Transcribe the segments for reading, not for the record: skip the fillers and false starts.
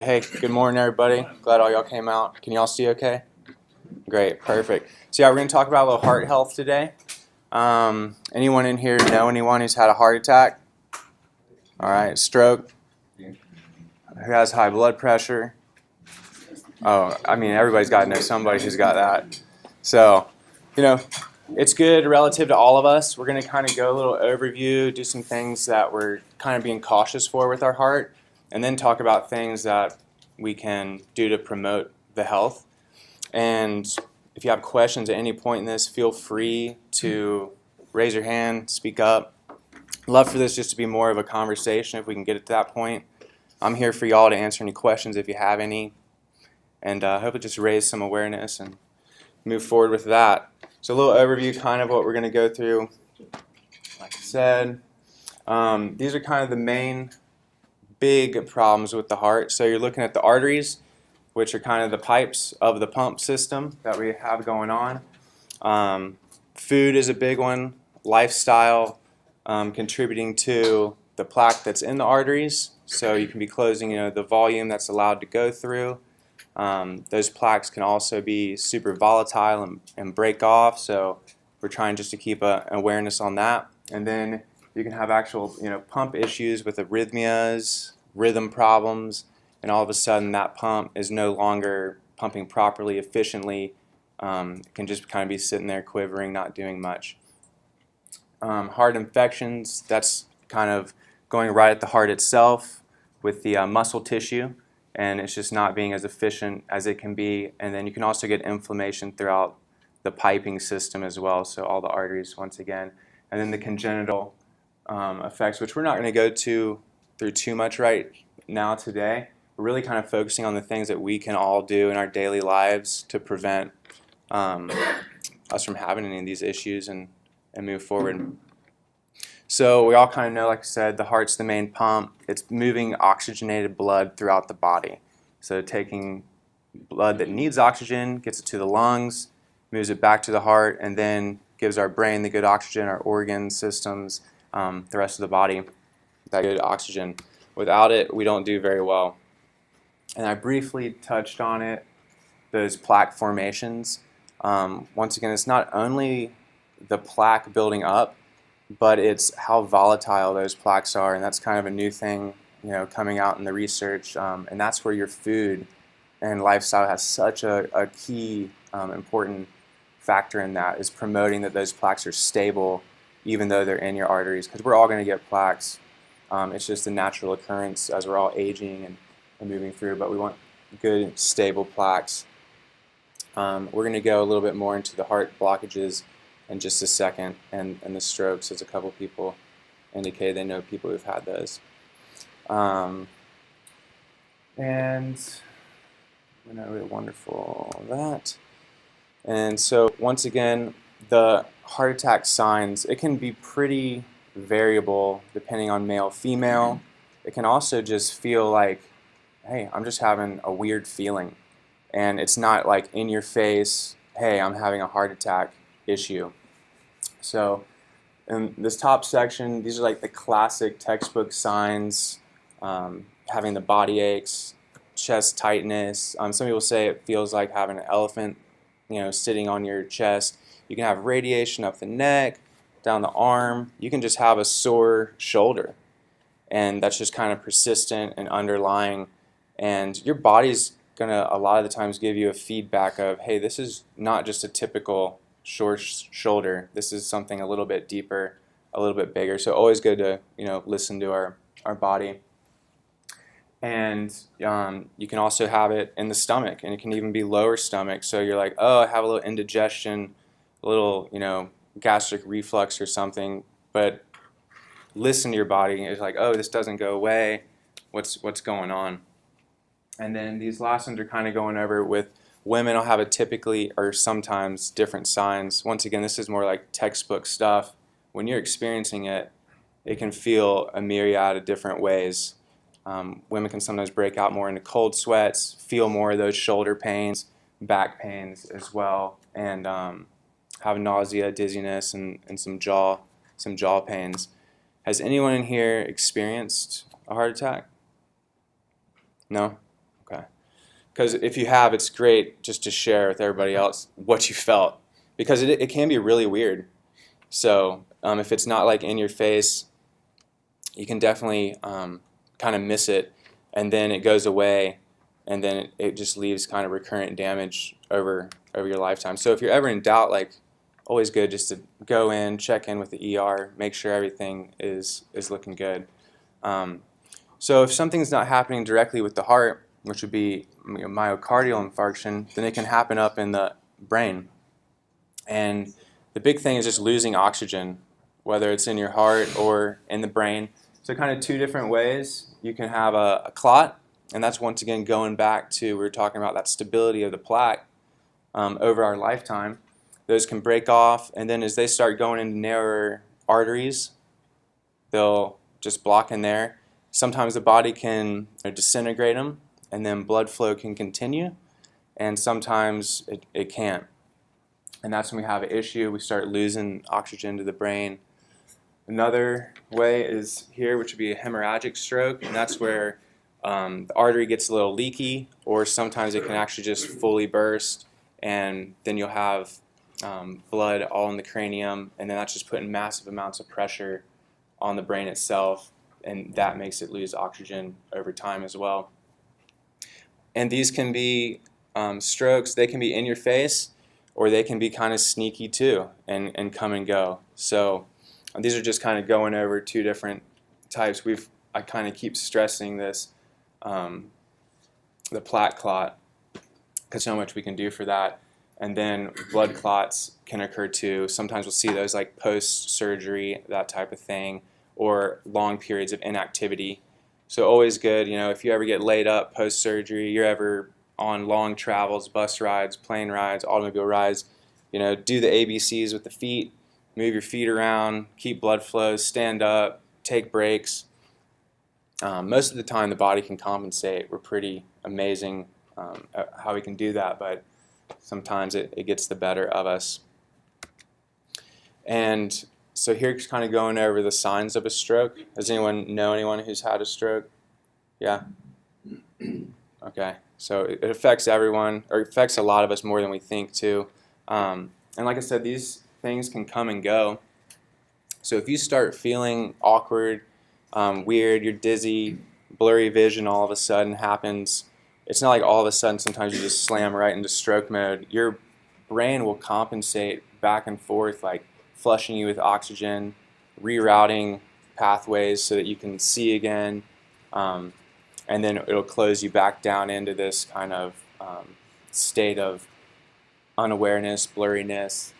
Hey, good morning, everybody. Glad all y'all came out. Can y'all see okay? Great, perfect. So yeah, we're going to talk about a little heart health today. Anyone in here know anyone who's had a heart attack? All right, stroke? Who has high blood pressure? Oh, I mean, everybody's got to know somebody who's got that. So, it's good relative to all of us. We're going to kind of go a little overview, do some things that we're kind of being cautious for with our heart, and then talk about things that we can do to promote the health. And if you have questions at any point in this, feel free to raise your hand, speak up. I'd love for this just to be more of a conversation if we can get it to that point. I'm here for y'all to answer any questions if you have any, and hopefully just raise some awareness and move forward with that. So a little overview, kind of what we're going to go through. Like I said, these are kind of the main big problems with the heart. So you're looking at the arteries, which are kind of the pipes of the pump system that we have going on. Food is a big one. Lifestyle, contributing to the plaque that's in the arteries. So you can be closing, the volume that's allowed to go through. Those plaques can also be super volatile and break off. So we're trying just to keep an awareness on that. And then you can have actual, pump issues with arrhythmias, rhythm problems, and all of a sudden that pump is no longer pumping properly, efficiently. It can just kind of be sitting there quivering, not doing much. Heart infections, that's kind of going right at the heart itself with the muscle tissue, and it's just not being as efficient as it can be. And then you can also get inflammation throughout the piping system as well, so all the arteries once again. And then the congenital effects, which we're not going to go through too much right now today. We're really kind of focusing on the things that we can all do in our daily lives to prevent us from having any of these issues and move forward. So we all kind of know, like I said, the heart's the main pump. It's moving oxygenated blood throughout the body. So taking blood that needs oxygen, gets it to the lungs, moves it back to the heart, and then gives our brain the good oxygen, our organ systems, the rest of the body, that good oxygen. Without it, we don't do very well. And I briefly touched on it, those plaque formations. Once again, it's not only the plaque building up, but it's how volatile those plaques are, and that's kind of a new thing, coming out in the research. And that's where your food and lifestyle has such a key, important factor in that, is promoting that those plaques are stable, even though they're in your arteries, because we're all going to get plaques. It's just a natural occurrence as we're all aging and moving through, but we want good, stable plaques. We're going to go a little bit more into the heart blockages in just a second, and the strokes, as a couple people indicated they know people who've had those. And really wonderful that. And so once again, the heart attack signs, it can be pretty variable depending on male, female. It can also just feel like, hey, I'm just having a weird feeling. And it's not like in your face, hey, I'm having a heart attack issue. So in this top section, these are like the classic textbook signs, having the body aches, chest tightness. Some people say it feels like having an elephant, sitting on your chest. You can have radiation up the neck, down the arm. You can just have a sore shoulder, and that's just kind of persistent and underlying. And your body's gonna a lot of the times give you a feedback of, hey, this is not just a typical short shoulder. This is something a little bit deeper, a little bit bigger. So always good to listen to our body. And you can also have it in the stomach, and it can even be lower stomach. So you're like, oh, I have a little indigestion, a little gastric reflux or something. But listen to your body. It's like, oh, this doesn't go away. What's going on? And then these last ones are kind of going over with women will have a typically or sometimes different signs. Once again, this is more like textbook stuff. When you're experiencing it, it can feel a myriad of different ways. Women can sometimes break out more into cold sweats, feel more of those shoulder pains, back pains as well, and have nausea, dizziness, and some jaw pains. Has anyone in here experienced a heart attack? No? Okay. Because if you have, it's great just to share with everybody else what you felt, because it can be really weird. So if it's not like in your face, you can definitely kind of miss it, and then it goes away, and then it just leaves kind of recurrent damage over your lifetime. So if you're ever in doubt, like, always good just to go in, check in with the ER, make sure everything is looking good. So if something's not happening directly with the heart, which would be myocardial infarction, then it can happen up in the brain. And the big thing is just losing oxygen, whether it's in your heart or in the brain. So kind of two different ways. You can have a clot, and that's once again going back to, we were talking about that stability of the plaque over our lifetime. Those can break off, and then as they start going into narrower arteries, they'll just block in there. Sometimes the body can disintegrate them, and then blood flow can continue, and sometimes it can't. And that's when we have an issue. We start losing oxygen to the brain. Another way is here, which would be a hemorrhagic stroke, and that's where the artery gets a little leaky, or sometimes it can actually just fully burst, and then you'll have blood all in the cranium, and then that's just putting massive amounts of pressure on the brain itself, and that makes it lose oxygen over time as well. And these can be strokes. They can be in your face, or they can be kind of sneaky too, and come and go. So these are just kind of going over two different types. I kind of keep stressing this, the plaque clot, because so much we can do for that. And then blood clots can occur too. Sometimes we'll see those like post-surgery, that type of thing, or long periods of inactivity. So always good, if you ever get laid up post-surgery, you're ever on long travels, bus rides, plane rides, automobile rides, do the ABCs with the feet, move your feet around, keep blood flow, stand up, take breaks. Most of the time the body can compensate. We're pretty amazing at how we can do that, but sometimes it gets the better of us. And so here's kind of going over the signs of a stroke. Does anyone know anyone who's had a stroke? Yeah? Okay. So it affects everyone, or it affects a lot of us more than we think too. And like I said, these things can come and go. So if you start feeling awkward, weird, you're dizzy, blurry vision all of a sudden happens, it's not like all of a sudden sometimes you just slam right into stroke mode. Your brain will compensate back and forth, like flushing you with oxygen, rerouting pathways so that you can see again, and then it'll close you back down into this kind of state of unawareness, blurriness.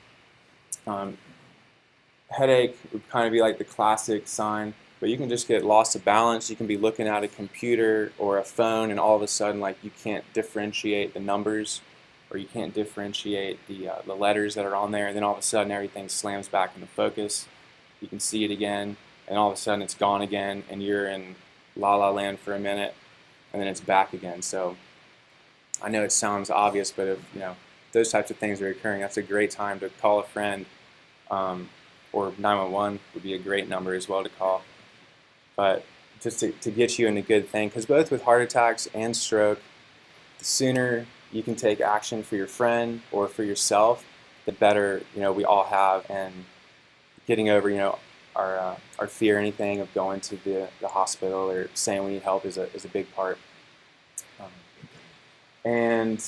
Headache would kind of be like the classic sign, but you can just get loss of balance. You can be looking at a computer or a phone, and all of a sudden, like, you can't differentiate the numbers, or you can't differentiate the letters that are on there, and then all of a sudden everything slams back into focus. You can see it again, and all of a sudden it's gone again, and you're in la la land for a minute, and then it's back again. So I know it sounds obvious, but if those types of things are occurring, that's a great time to call a friend, or 911 would be a great number as well to call. But just to get you in a good thing, because both with heart attacks and stroke, the sooner you can take action for your friend or for yourself, the better we all have. And getting over our fear, anything of going to the hospital or saying we need help is a big part. And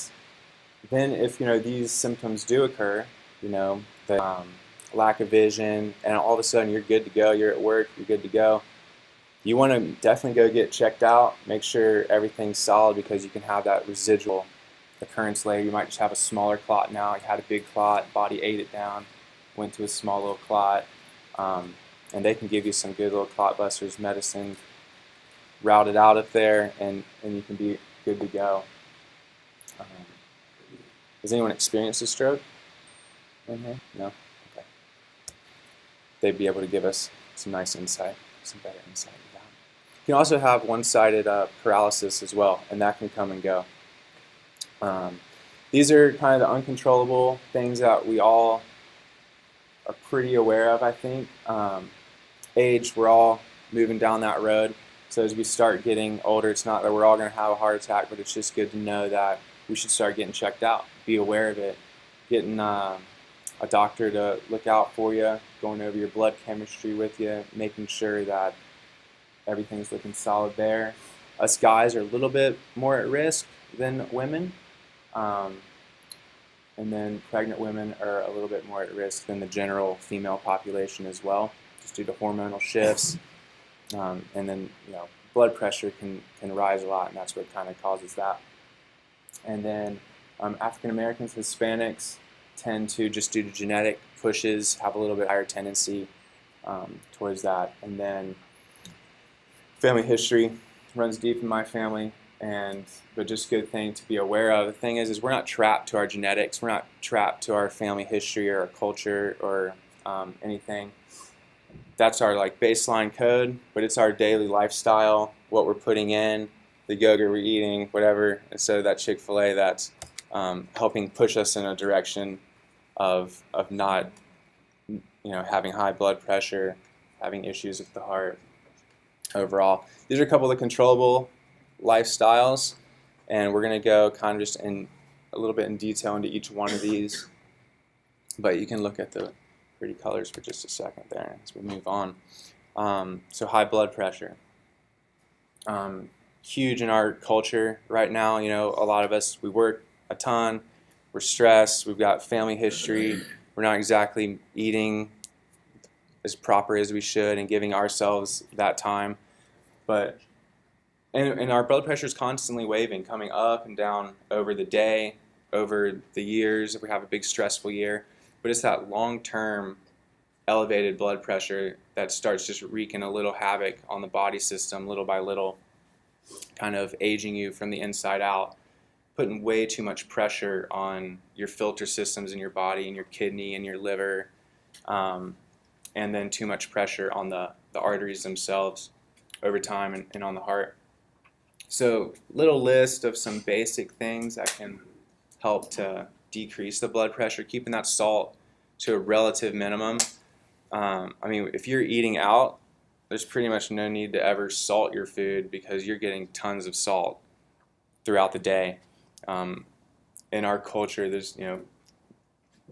then if these symptoms do occur, the lack of vision, and all of a sudden you're good to go, you're at work, you're good to go, you want to definitely go get checked out, make sure everything's solid, because you can have that residual occurrence later. You might just have a smaller clot now. You had a big clot, body ate it down, went to a small little clot, and they can give you some good little clot busters medicine, route it out up there, and you can be good to go. Has anyone experienced a stroke in here? No? Okay. They'd be able to give us some nice insight, some better insight into that. You can also have one-sided paralysis as well, and that can come and go. These are kind of the uncontrollable things that we all are pretty aware of, I think. Age, we're all moving down that road. So as we start getting older, it's not that we're all going to have a heart attack, but it's just good to know that we should start getting checked out, be aware of it, getting a doctor to look out for you, going over your blood chemistry with you, making sure that everything's looking solid there. Us guys are a little bit more at risk than women. And then pregnant women are a little bit more at risk than the general female population as well, just due to hormonal shifts. And then, blood pressure can rise a lot, and that's what kind of causes that. And then African Americans, Hispanics tend to, just due to genetic pushes, have a little bit higher tendency towards that. And then family history runs deep in my family. But just a good thing to be aware of. The thing is we're not trapped to our genetics. We're not trapped to our family history or our culture or anything. That's our baseline code, but it's our daily lifestyle, what we're putting in, the yogurt we're eating, whatever. Instead of that Chick-fil-A, that's helping push us in a direction of not, having high blood pressure, having issues with the heart overall. These are a couple of the controllable lifestyles, and we're going to go kind of just in a little bit in detail into each one of these, but you can look at the pretty colors for just a second there as we move on. So high blood pressure, huge in our culture right now. A lot of us, we work a ton, we're stressed, we've got family history, we're not exactly eating as proper as we should and giving ourselves that time, and our blood pressure is constantly waving, coming up and down over the day, over the years, if we have a big stressful year. But it's that long-term elevated blood pressure that starts just wreaking a little havoc on the body system, little by little, kind of aging you from the inside out, putting way too much pressure on your filter systems in your body and your kidney and your liver, and then too much pressure on the arteries themselves over time and on the heart. So, little list of some basic things that can help to decrease the blood pressure, keeping that salt to a relative minimum. If you're eating out, there's pretty much no need to ever salt your food because you're getting tons of salt throughout the day. In our culture, there's,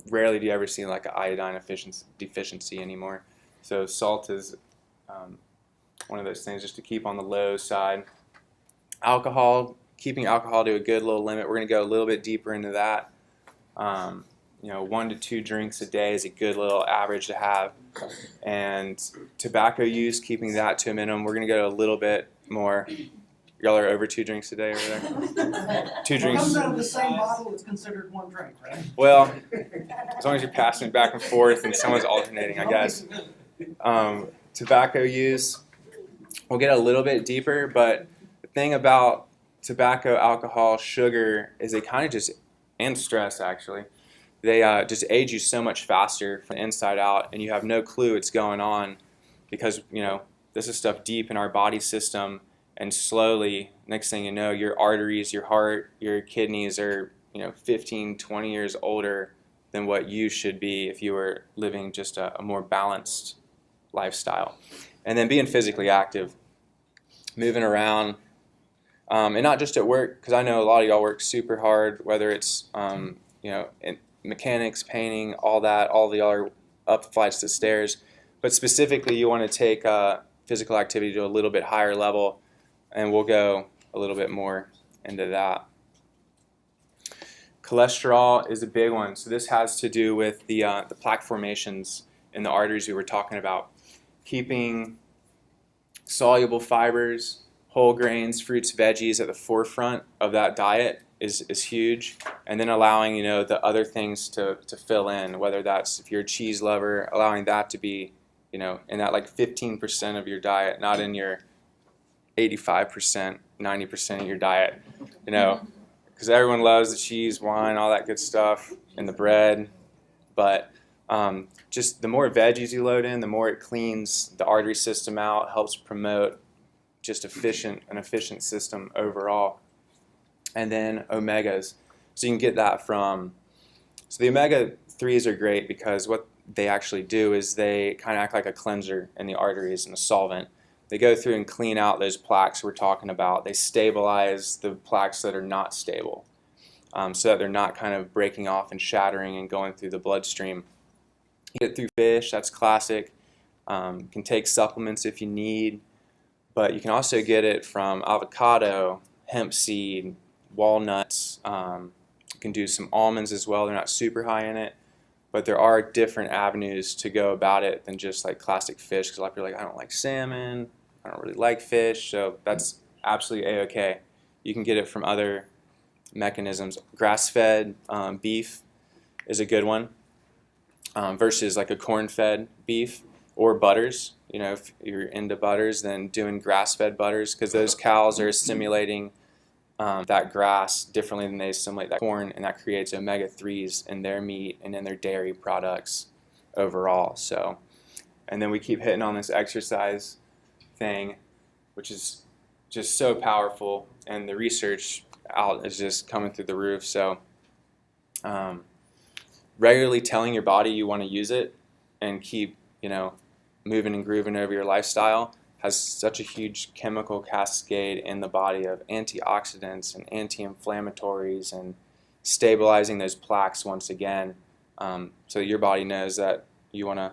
rarely do you ever see an iodine deficiency anymore. So salt is one of those things just to keep on the low side. Alcohol, keeping alcohol to a good little limit. We're going to go a little bit deeper into that. 1 to 2 drinks a day is a good little average to have. And tobacco use, keeping that to a minimum. We're going to go a little bit more. Y'all are over 2 drinks a day over there? 2 drinks. Comes out of the same bottle, it's considered 1 drink, right? Well, as long as you're passing it back and forth and someone's alternating, I guess. Tobacco use, we'll get a little bit deeper, but the thing about tobacco, alcohol, sugar is they kind of just, and stress actually, they just age you so much faster from the inside out, and you have no clue what's going on because, this is stuff deep in our body system, and slowly, next thing you know, your arteries, your heart, your kidneys are, 15, 20 years older than what you should be if you were living just a more balanced lifestyle. And then being physically active, moving around, and not just at work, because I know a lot of y'all work super hard, whether it's, in mechanics, painting, all that, all of y'all are up flights of stairs. But specifically, you want to take physical activity to a little bit higher level, and we'll go a little bit more into that. Cholesterol is a big one. So this has to do with the plaque formations in the arteries we were talking about. Keeping soluble fibers, whole grains, fruits, veggies at the forefront of that diet is huge. And then allowing, the other things to fill in, whether that's, if you're a cheese lover, allowing that to be, in that 15% of your diet, not in your 85%, 90% of your diet, because everyone loves the cheese, wine, all that good stuff, and the bread. But just the more veggies you load in, the more it cleans the artery system out, helps promote just an efficient system overall. And then omegas. So you can get that from, so the omega-3s are great because what they actually do is they kind of act like a cleanser in the arteries and a solvent. they go through and clean out those plaques we're talking about. They stabilize the plaques that are not stable, so that they're not kind of breaking off and shattering and going through the bloodstream. You get it through fish, that's classic. You can take supplements if you need, but you can also get it from avocado, hemp seed, walnuts. You can do some almonds as well. They're not super high in it, but there are different avenues to go about it than just like classic fish, because a lot of people are like, I don't like salmon, I don't really like fish, so that's absolutely a-okay. You can get it from other mechanisms. Grass-fed beef is a good one, versus like a corn-fed beef, or butters. You know, if you're into butters, then doing grass-fed butters, because those cows are assimilating that grass differently than they assimilate that corn, and that creates omega-3s in their meat and in their dairy products overall. So, and then we keep hitting on this exercise thing, which is just so powerful, and the research out is just coming through the roof. So regularly telling your body you want to use it and keep, you know, moving and grooving over your lifestyle has such a huge chemical cascade in the body of antioxidants and anti-inflammatories and stabilizing those plaques once again, so your body knows that you want to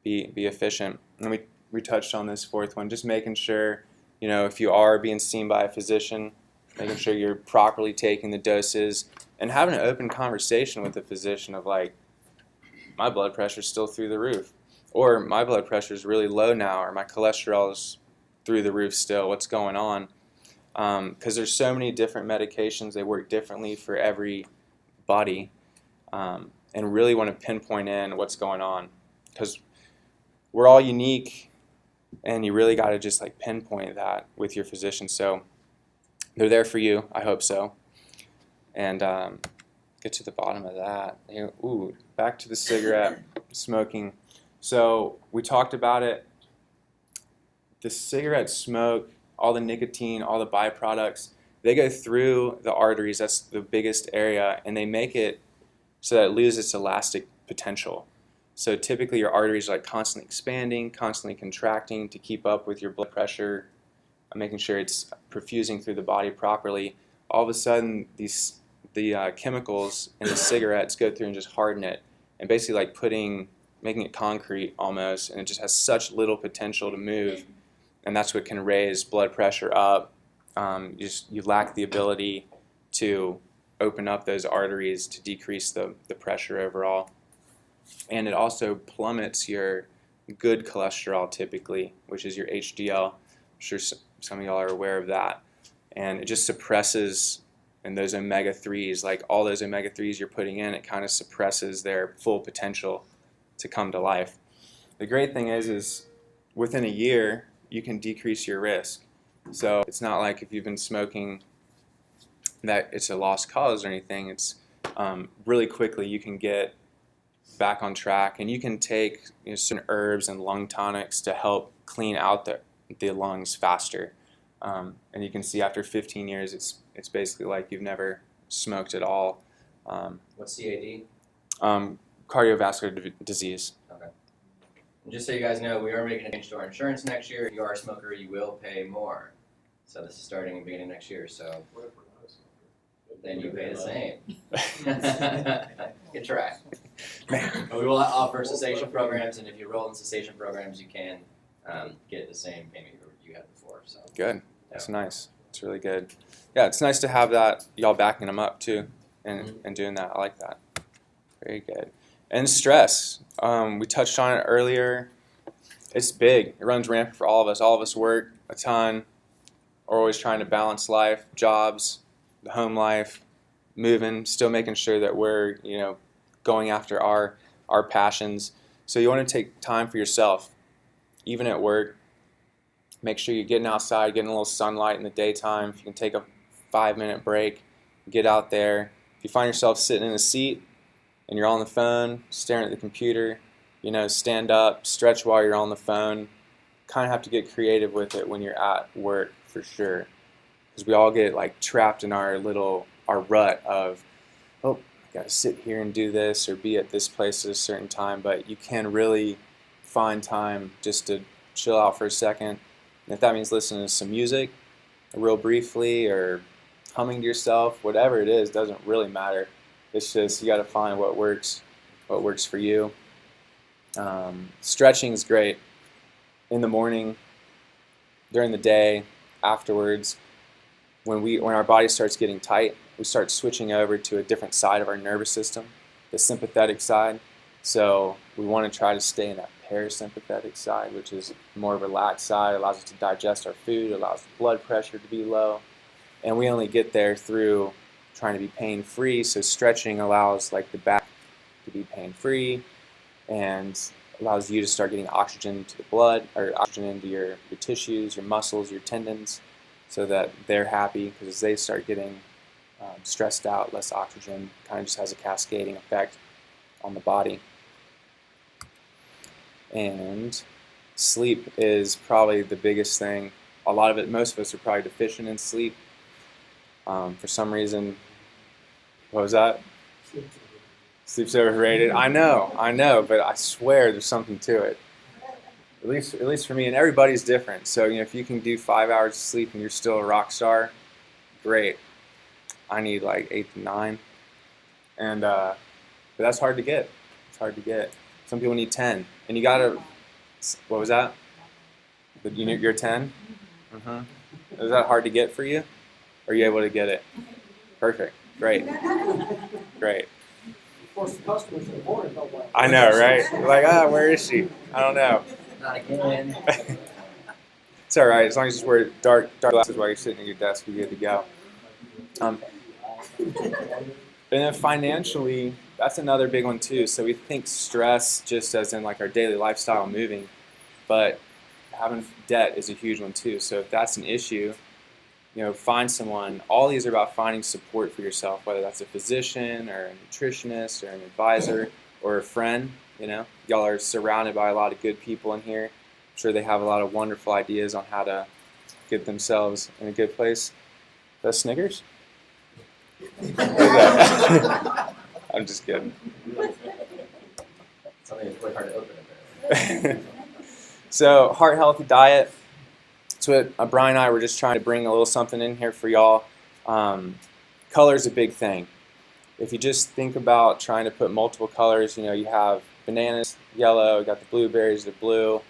be efficient. And we touched on this fourth one, just making sure, you know, if you are being seen by a physician, making sure you're properly taking the doses and having an open conversation with the physician of like, my blood pressure's still through the roof, or my blood pressure is really low now, or my cholesterol is through the roof still. What's going on? Because there's so many different medications. They work differently for every body, and really want to pinpoint in what's going on, because we're all unique, and you really got to just like pinpoint that with your physician. So they're there for you. I hope so. And get to the bottom of that. Ooh, back to the cigarette smoking. So we talked about it. The cigarette smoke, all the nicotine, all the byproducts, they go through the arteries. That's the biggest area, and they make it so that it loses its elastic potential. So typically your arteries are like constantly expanding, constantly contracting to keep up with your blood pressure, making sure it's perfusing through the body properly. All of a sudden, the chemicals in the cigarettes go through and just harden it, and basically like making it concrete almost, and it just has such little potential to move, and that's what can raise blood pressure up. You lack the ability to open up those arteries to decrease the pressure overall. And it also plummets your good cholesterol typically, which is your HDL. I'm sure some of y'all are aware of that. And it just suppresses, and those omega-3s, like all those omega-3s you're putting in, it kind of suppresses their full potential to come to life. The great thing is within a year, you can decrease your risk. So it's not like if you've been smoking that it's a lost cause or anything. It's really quickly you can get back on track, and you can take certain herbs and lung tonics to help clean out the lungs faster. And you can see after 15 years, it's basically like you've never smoked at all. What's CAD? Cardiovascular disease. Okay. And just so you guys know, we are making a change to our insurance next year. If you are a smoker, you will pay more. So this is starting in the beginning of next year. So then you pay the same. Good try. But we will offer cessation programs, and if you enroll in cessation programs, you can get the same payment you had before. So good. That's nice. It's really good. Yeah, it's nice to have that, y'all backing them up too, and doing that. I like that. Very good. And stress. We touched on it earlier. It's big. It runs rampant for all of us. All of us work a ton. We're always trying to balance life, jobs, the home life, moving, still making sure that we're, going after our passions. So you want to take time for yourself, even at work. Make sure you're getting outside, getting a little sunlight in the daytime. If you can take a 5-minute break, get out there. If you find yourself sitting in a seat and you're on the phone, staring at the computer, stand up, stretch while you're on the phone. Kind of have to get creative with it when you're at work for sure. Because we all get trapped in our rut of, I gotta sit here and do this or be at this place at a certain time. But you can really find time just to chill out for a second, And if that means listening to some music real briefly or humming to yourself, whatever it is, doesn't really matter. It's just you got to find what works for you. Stretching is great in the morning, during the day, afterwards. When our body starts getting tight, we start switching over to a different side of our nervous system, the sympathetic side. So we want to try to stay in that parasympathetic side, which is more relaxed side. It allows us to digest our food, allows the blood pressure to be low. And we only get there through trying to be pain-free. So stretching allows like the back to be pain-free and allows you to start getting oxygen to the blood, or oxygen into your tissues, your muscles, your tendons, so that they're happy, because as they start getting stressed out, less oxygen kind of just has a cascading effect on the body. And sleep is probably the biggest thing. Most of us are probably deficient in sleep. For some reason, what was that? Sleep's overrated. I know, but I swear there's something to it. At least for me, and everybody's different. So if you can do 5 hours of sleep and you're still a rock star, great. I need like 8 to 9, and but that's hard to get. It's hard to get. Some people need 10, and you gotta. What was that? You're 10. Is that hard to get for you? Are you able to get it? Perfect. Great. Great. Of course, the customers are bored, don't they? I know, right? You're like, where is she? I don't know. Not again. It's all right. As long as you wear dark glasses while you're sitting at your desk, you're good to go. And then financially, that's another big one too. So we think stress just as in like our daily lifestyle moving, but having debt is a huge one too. So if that's an issue, find someone. All these are about finding support for yourself, whether that's a physician or a nutritionist or an advisor or a friend. Y'all are surrounded by a lot of good people in here. I'm sure they have a lot of wonderful ideas on how to get themselves in a good place. That's Snickers? What is that? I'm just kidding. Something that's really hard to open apparently. So, heart healthy diet. That's what Brian and I were just trying to bring a little something in here for y'all. Color's a big thing. If you just think about trying to put multiple colors, you have bananas, yellow, you got the blueberries, the blue,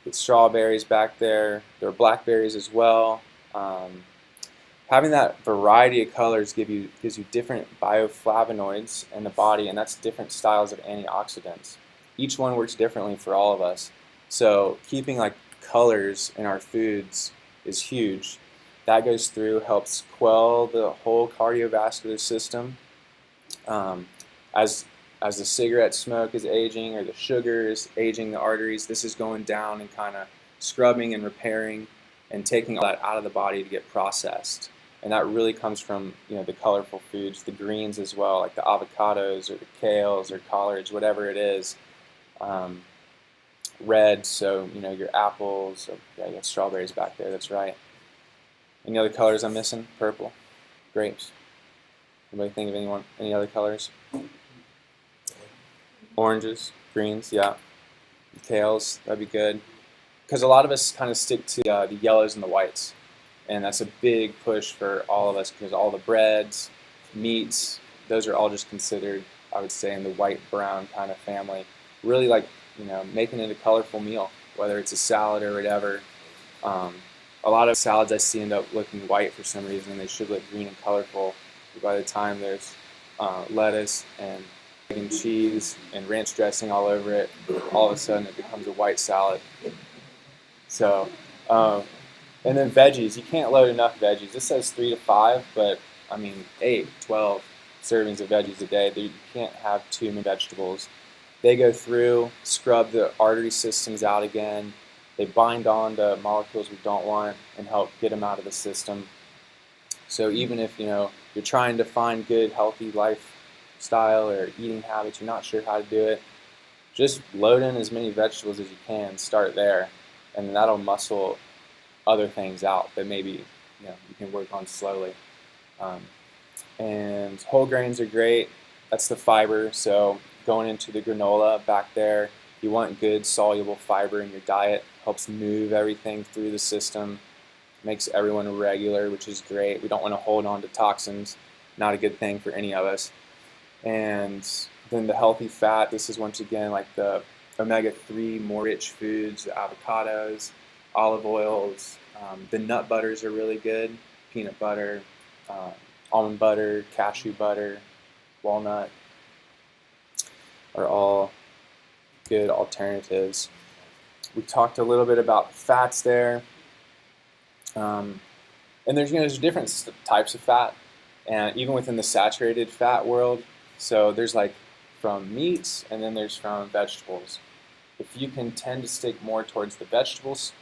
get strawberries back there. There are blackberries as well. Having that variety of colors gives you different bioflavonoids in the body, and that's different styles of antioxidants. Each one works differently for all of us. So keeping like colors in our foods is huge. That goes through, helps quell the whole cardiovascular system. As the cigarette smoke is aging, or the sugar is aging the arteries, this is going down and kind of scrubbing and repairing and taking all that out of the body to get processed. And that really comes from the colorful foods, the greens as well, like the avocados or the kales or collards, whatever it is. Red, so your apples, or yeah, you got strawberries back there. That's right. Any other colors I'm missing? Purple, grapes. Anybody think of any other colors? Oranges, greens, yeah. Kales, that'd be good. Because a lot of us kind of stick to the yellows and the whites. And that's a big push for all of us, because all the breads, meats, those are all just considered, I would say, in the white-brown kind of family. Really like, making it a colorful meal, whether it's a salad or whatever. A lot of salads I see end up looking white for some reason, and they should look green and colorful. By the time there's lettuce and egg and cheese and ranch dressing all over it, all of a sudden it becomes a white salad. So, and then veggies. You can't load enough veggies. This says 3 to 5, but 8, 12 servings of veggies a day. You can't have too many vegetables. They go through, scrub the artery systems out again. They bind on to molecules we don't want and help get them out of the system. So even if you're trying to find good, healthy lifestyle or eating habits, you're not sure how to do it, just load in as many vegetables as you can. Start there, and that'll muscle other things out that maybe you can work on slowly. And whole grains are great. That's the fiber. So going into the granola back there, you want good soluble fiber in your diet. helps move everything through the system, makes everyone regular, which is great. We don't want to hold on to toxins, not a good thing for any of us. And then the healthy fat, this is once again like the omega-3 more rich foods, the avocados, olive oils, the nut butters are really good, peanut butter, almond butter, cashew butter, walnut are all good alternatives. We talked a little bit about the fats there. And there's different types of fat, and even within the saturated fat world, so there's like from meats and then there's from vegetables. If you can tend to stick more towards the vegetables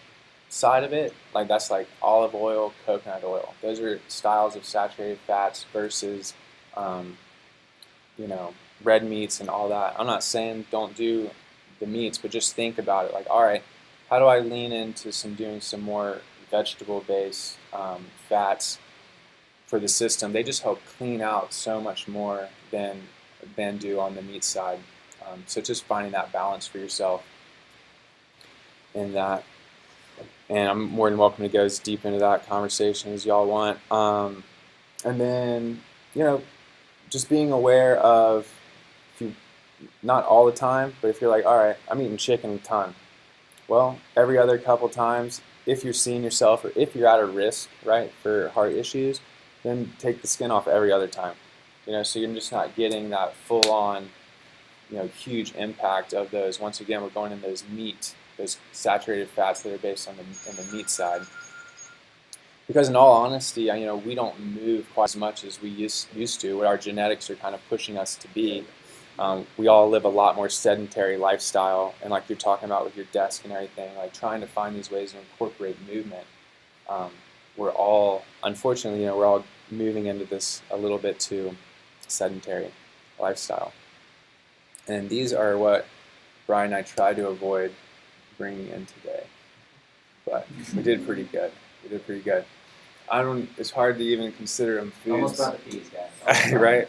side of it, like that's like olive oil, coconut oil. Those are styles of saturated fats versus, red meats and all that. I'm not saying don't do the meats, but just think about it. Like, all right, how do I lean into doing some more vegetable-based fats for the system? They just help clean out so much more than do on the meat side. So just finding that balance for yourself in that. And I'm more than welcome to go as deep into that conversation as y'all want. And then, just being aware of, not all the time, but if you're like, all right, I'm eating chicken a ton. Well, every other couple times, if you're seeing yourself or if you're at a risk, right, for heart issues, then take the skin off every other time. So you're just not getting that full-on, huge impact of those. Once again, we're going in those saturated fats that are based on the meat side. Because in all honesty, we don't move quite as much as we used to. What our genetics are kind of pushing us to be. We all live a lot more sedentary lifestyle, and like you're talking about with your desk and everything, like trying to find these ways to incorporate movement. We're all, unfortunately, we're all moving into this a little bit too sedentary lifestyle. And these are what Brian and I tried to avoid bringing in today. But we did pretty good. It's hard to even consider them foods. Almost brought the peas, guys. Right?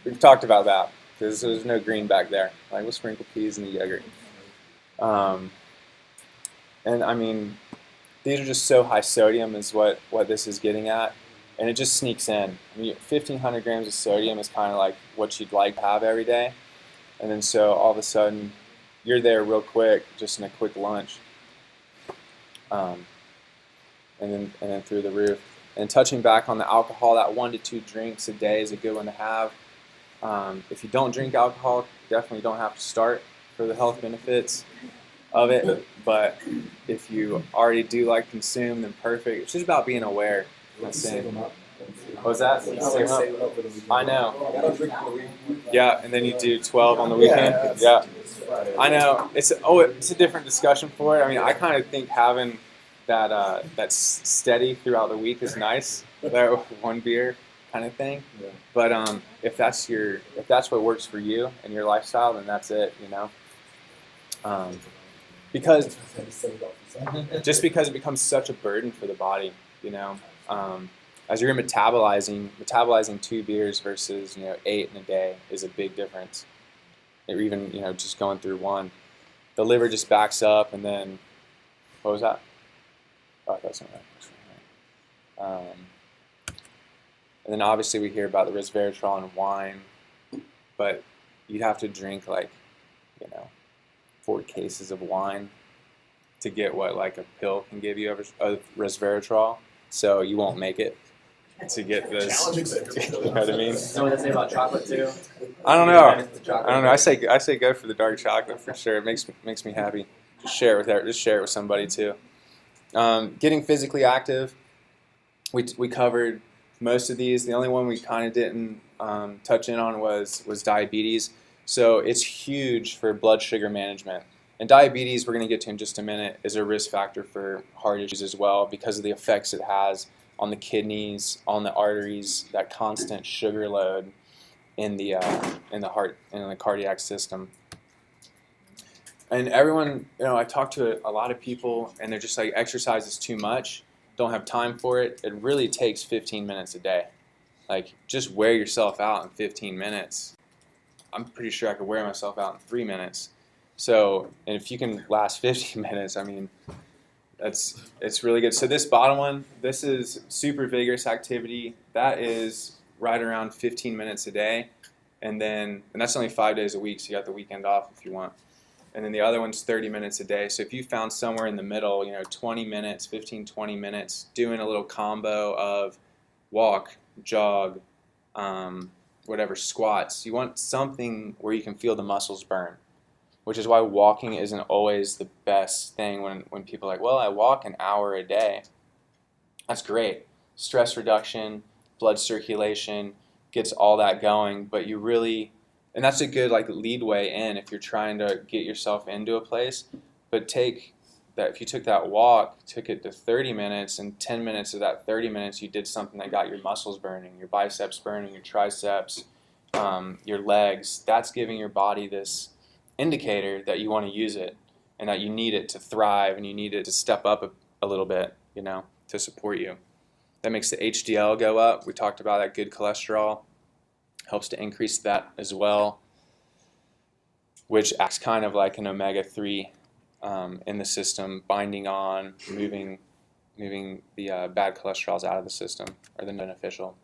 We've talked about that, because there's no green back there. Like, we'll sprinkle peas in the yogurt. And I mean, these are just so high sodium is what this is getting at. And it just sneaks in. 1,500 grams of sodium is kind of like what you'd like to have every day. And then so all of a sudden, you're there real quick, just in a quick lunch. And then through the roof. And touching back on the alcohol, that 1 to 2 drinks a day is a good one to have. If you don't drink alcohol, definitely don't have to start for the health benefits of it. But if you already do like consume, then perfect. It's just about being aware. Save them up. What was that? Save them up. I know. Yeah, and then you do 12 on the weekend. Yeah, I know. It's a different discussion for it. I kind of think having that steady throughout the week is nice. That one beer kind of thing. Yeah. But if that's what works for you and your lifestyle, then that's it. Because it becomes such a burden for the body. As you're metabolizing 2 beers versus 8 in a day is a big difference. Or even just going through one, the liver just backs up, and then what was that? Oh, that's not right. And then obviously we hear about the resveratrol in wine, but you'd have to drink 4 cases of wine to get what a pill can give you of resveratrol. So you won't make it to get this. You know what I mean? So what they say about chocolate too? I don't know. I say go for the dark chocolate for sure. It makes me happy. Just share it with somebody too. Getting physically active. We covered most of these. The only one we kind of didn't touch in on was diabetes. So it's huge for blood sugar management. And diabetes, we're going to get to in just a minute, is a risk factor for heart issues as well because of the effects it has on the kidneys, on the arteries, that constant sugar load in the heart and in the cardiac system. And everyone, I talk to a lot of people, and they're just like, exercise is too much, don't have time for it. It really takes 15 minutes a day. Just wear yourself out in 15 minutes. I'm pretty sure I could wear myself out in 3 minutes. So, and if you can last 15 minutes, I mean, it's really good. So this bottom one, this is super vigorous activity. That is right around 15 minutes a day. And that's only 5 days a week, so you got the weekend off if you want. And then the other one's 30 minutes a day. So if you found somewhere in the middle, 20 minutes, 15, 20 minutes, doing a little combo of walk, jog, whatever, squats, you want something where you can feel the muscles burn, which is why walking isn't always the best thing when people are like, well, I walk an hour a day. That's great. Stress reduction, blood circulation, gets all that going, but you really, and that's a good lead way in if you're trying to get yourself into a place. But if you took that walk, took it to 30 minutes, and 10 minutes of that 30 minutes you did something that got your muscles burning, your biceps burning, your triceps, your legs, that's giving your body this indicator that you want to use it and that you need it to thrive and you need it to step up a little bit, to support you. That makes the HDL go up. We talked about that good cholesterol. Helps to increase that as well, which acts kind of like an omega-3 in the system, binding on, moving the bad cholesterols out of the system, or the beneficial.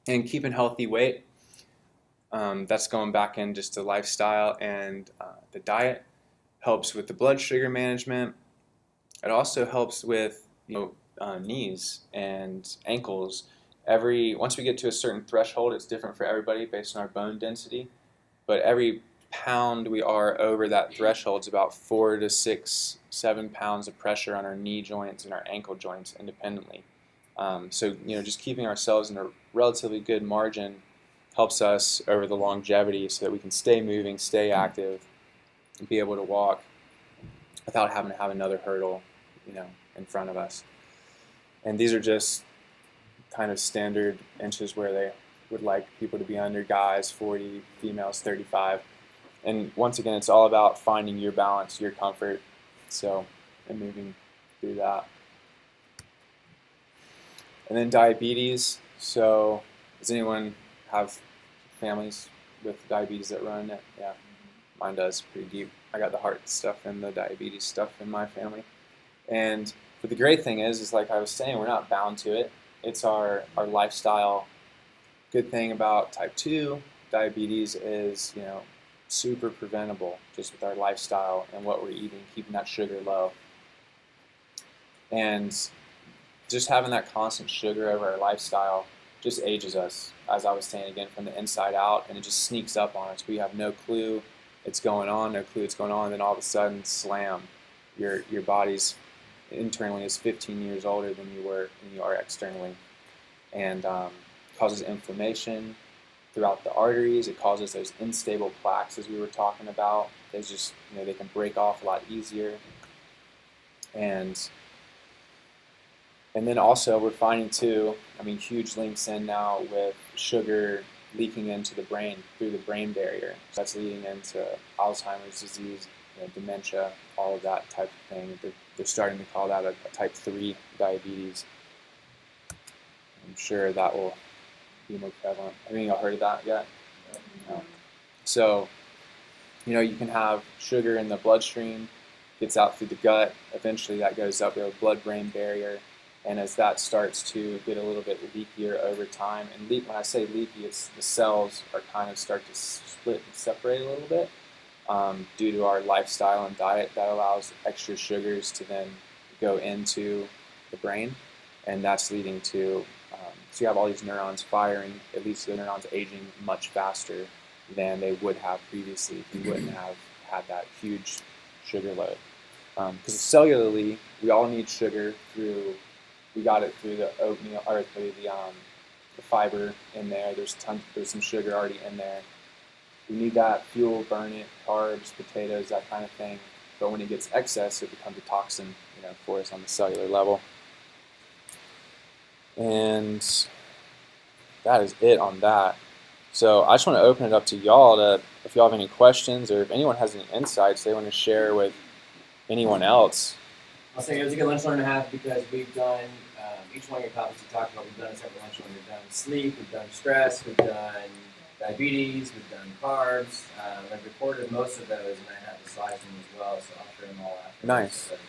And keeping healthy weight, that's going back in just the lifestyle and the diet. Helps with the blood sugar management. It also helps with knees and ankles. Once we get to a certain threshold, it's different for everybody based on our bone density, but every pound we are over that threshold is about 4 to 6, 7 pounds of pressure on our knee joints and our ankle joints independently. So just keeping ourselves in a relatively good margin helps us over the longevity so that we can stay moving, stay active, and be able to walk without having to have another hurdle in front of us. And these are just kind of standard inches where they would like people to be under. Guys 40, females 35. And once again, it's all about finding your balance, your comfort, and moving through that. And then diabetes. So does anyone have families with diabetes that run it? Yeah, mine does, pretty deep. I got the heart stuff and the diabetes stuff in my family. But the great thing is like I was saying, we're not bound to it. It's our lifestyle. Good thing about type 2 diabetes is, super preventable just with our lifestyle and what we're eating, keeping that sugar low. And just having that constant sugar over our lifestyle just ages us, as I was saying again, from the inside out, and it just sneaks up on us. We have no clue it's going on, and then all of a sudden, slam, your body's internally is 15 years older than you are externally, and causes inflammation throughout the arteries. It causes those unstable plaques, as we were talking about. They just, they can break off a lot easier, and then also we're finding too, huge links in now with sugar leaking into the brain through the brain barrier. So that's leading into Alzheimer's disease, dementia, all of that type of thing. They're starting to call that a type 3 diabetes. I'm sure that will be more prevalent. Have any of y'all heard of that yet? No. So, you can have sugar in the bloodstream, gets out through the gut. Eventually that goes up the blood-brain barrier. And as that starts to get a little bit leakier over time, and when I say leaky, it's the cells are kind of start to split and separate a little bit due to our lifestyle and diet that allows extra sugars to then go into the brain, and that's leading to, so you have all these neurons firing, at least the neurons aging much faster than they would have previously if you wouldn't have had that huge sugar load. Because cellularly, we all need sugar we got it through the oatmeal, or through the fiber in there. There's some sugar already in there. We need that fuel, burn it, carbs, potatoes, that kind of thing. But when it gets excess, it becomes a toxin, for us on the cellular level. And that is it on that. So I just want to open it up to y'all if y'all have any questions, or if anyone has any insights they want to share with anyone else. I'll say it was a good lunch learn to have because we've done each one of your topics you talked about. We've done a separate lunch learn. We've done sleep, we've done stress, we've done diabetes, we've done carbs. I've recorded most of those, and I have the slides from them as well, so I'll share them all after. Nice. So that